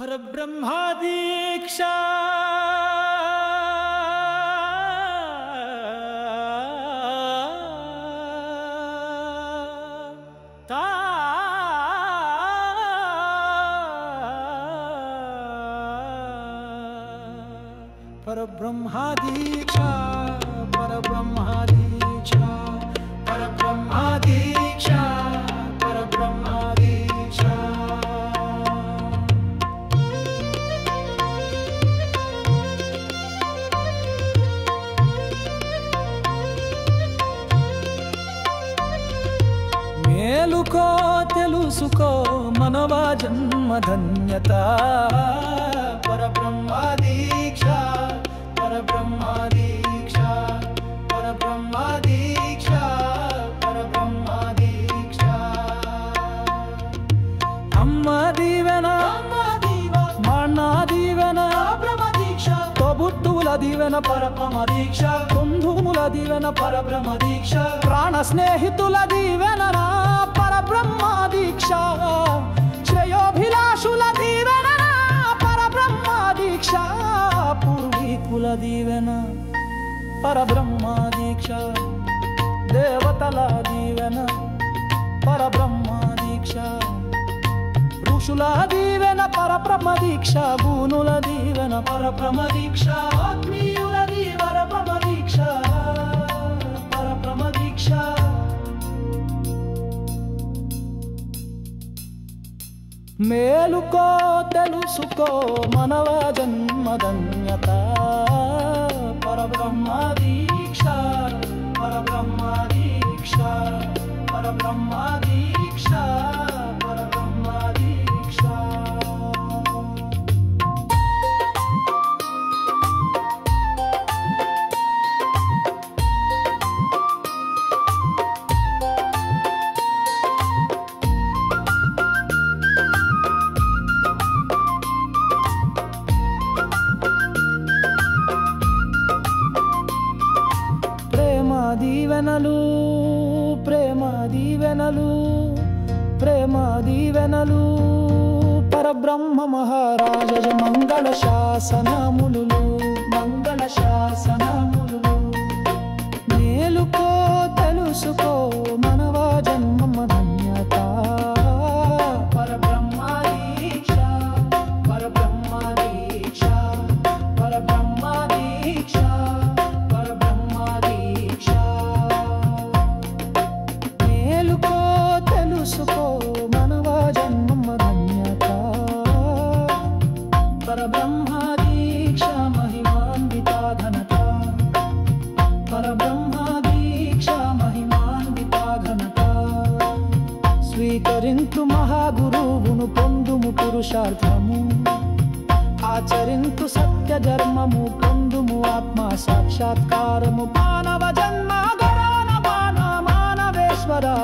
परब्रह्मा दीक्षा परब्रह्मा दीक्षा परब्रह्मा दीक्षा परब्रह्मा दीक्षा परब्रह्मा दीक्षा మేలుకో తెలుసుకో మనవా జన్మ ధన్యత परब्रह्मा दीक्षा परब्रह्मा दीक्षा परब्रह्मा दीक्षा परब्रह्मा दीक्षा अम्मा दीवेना माना दीवेना ब्रह्म दीक्षा तोबुट्टुवुल दीवेना परब्रह्म दीक्षा बंधुवुल दीवेना परब्रह्म दीक्षा प्राण स्नेहितुल दीवेना परब्रह्म दीक्षा श्रेयोभिलाषुल दीवेना परब्रह्म दीक्षा पूर्वीकुल दीवेना परब्रह्म दीक्षा देवतल दीवेना परब्रह्म दीक्षा ऋषुल दीवेना परब्रह्म दीक्षा गुणुल दीवेना परब्रह्म दीक्षा आत्मीयुल दीवेना परब्रह्म दीक्षा परब्रह्म दीक्षा మేలుకో తెలుసుకో మనవ జన్మ ధన్యత పరబ్రహ్మ దీక్ష పరబ్రహ్మ దీక్ష పరబ్రహ్మ దీక్ష పరబ్రహ్మ దీక్ష దీవెనలు ప్రేమ దీవెనలు ప్రేమ దీవెనలు పరబ్రహ్మ మహారాజ మంగళ శాసనములు మంగళ శాసనములు మేలుకో తెలుసుకో మనవ జన్మ ధన్యత పరబ్రహ్మ దీక్ష పరబ్రహ్మ దీక్ష పరబ్రహ్మ దీక్ష परब्रह्मा दीक्षा महिमान्विता घनता परब्रह्मा दीक्षा महिमान्विता घनता स्वीकरिन्तु महागुरुवुनु पोंदुमु पुरुषार्थमु आचरिन्तु सत्य धर्ममु पोंदुमु आत्मा साक्षात्कारमु मानव जन्म गरान मानवेश्वरा।